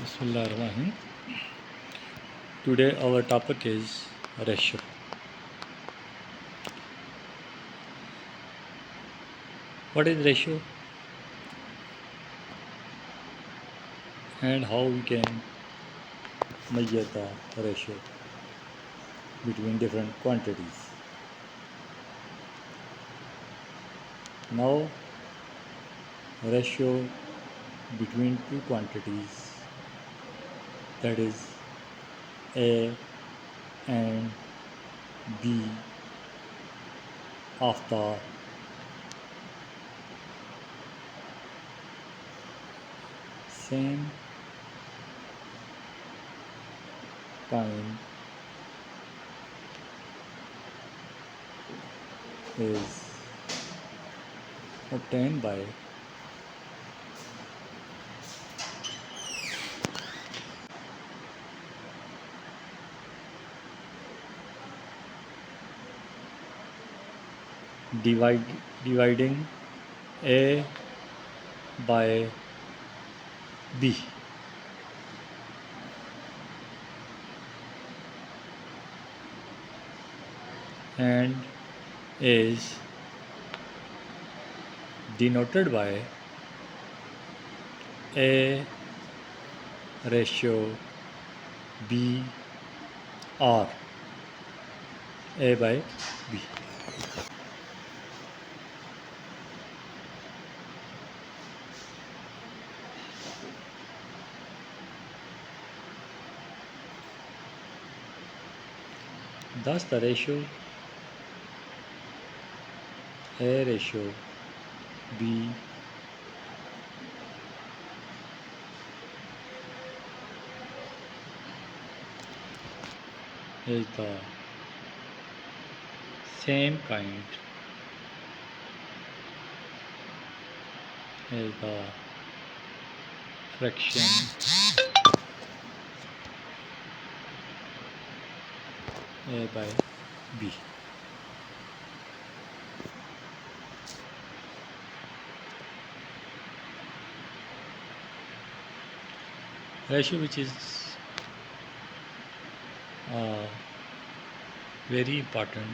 Bismillahirrahmanirrahim. Today our topic is ratio. What is ratio and how we can measure the ratio between different quantities? Now, ratio between two quantities, that is A and B, of the same kind is obtained by dividing A by B, and is denoted by A ratio B, or A by B. Thus the ratio A ratio B is the same kind as the fraction A by B. Ratio which is very important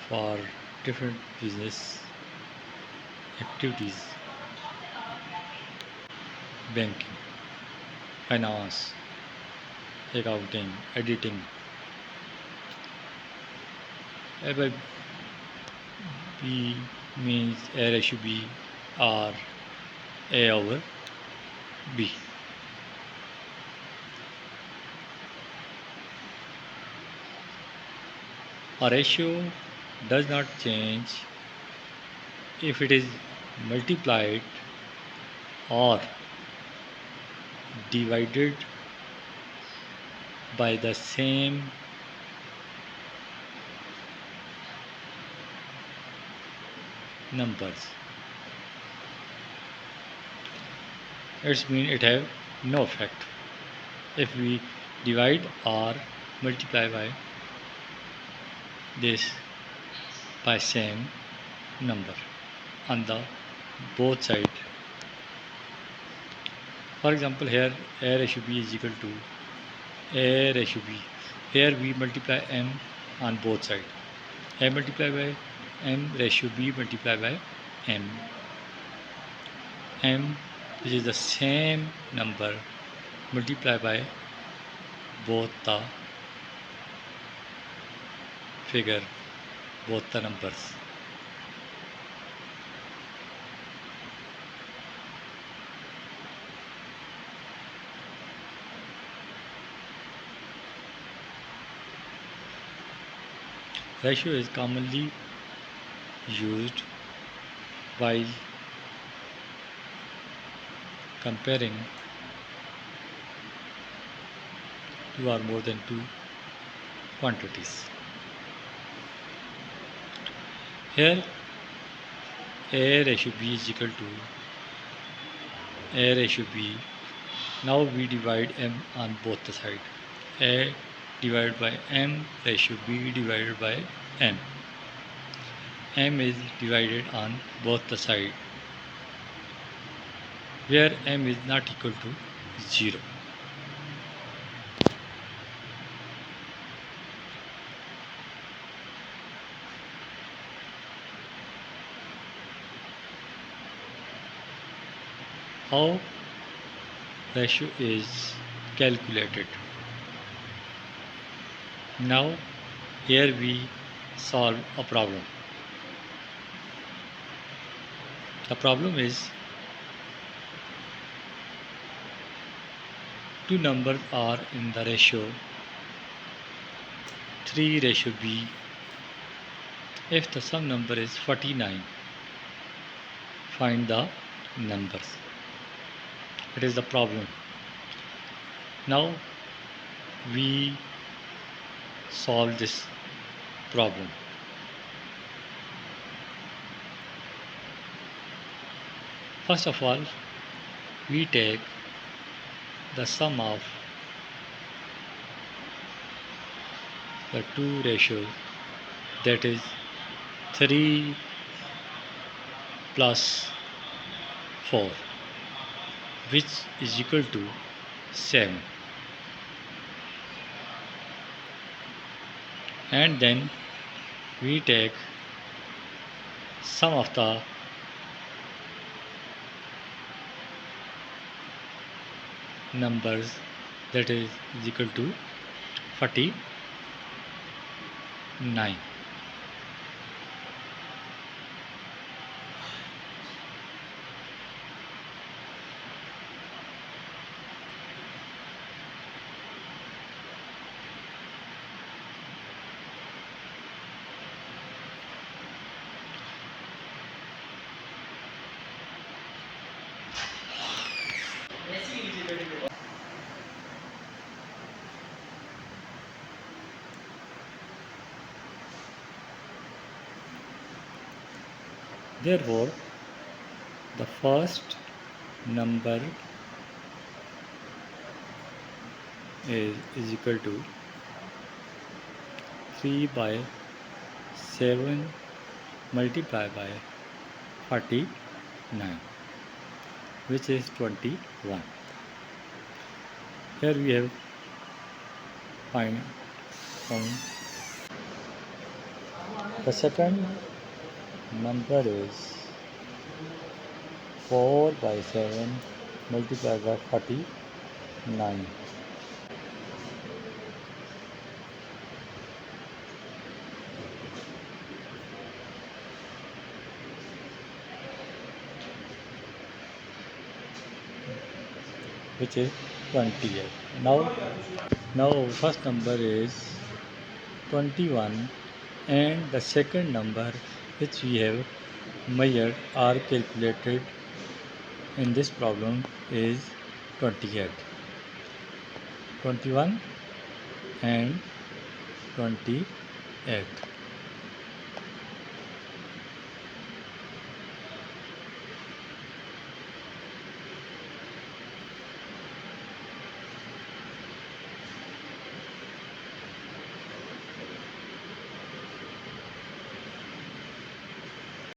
for different business activities, banking, finance, accounting, editing. A by B means A ratio B, or A over B. A ratio does not change if it is multiplied or divided by the same numbers. It means it have no effect if we divide or multiply by this by same number on the both side. For example, here A ratio B is equal to A ratio B. Here we multiply M on both sides. A multiplied by M ratio B multiplied by M. M, which is the same number, multiplied by both the figure, both the numbers. Ratio is commonly used while comparing two or more than two quantities. Here A ratio B is equal to A ratio B. Now we divide M on both the sides. A divided by M ratio B divided by M. M is divided on both the sides, where M is not equal to 0. How ratio is calculated? Now here we solve a problem. The problem is two numbers are in the ratio 3 ratio b. If the sum number is 49, find the numbers. It is the problem. Now we solve this problem. First of all, we take the sum of the two ratios, that is 3 plus 4, which is equal to 7. And then we take sum of the numbers, that is equal to 49. Therefore, the first number is equal to 3 by 7 multiplied by 49, which is 21. Here we have find the second number is 4 by 7 multiplied by 49, which is 28. Now first number is 21, and the second number which we have measured or calculated in this problem is 28. 21 and 28.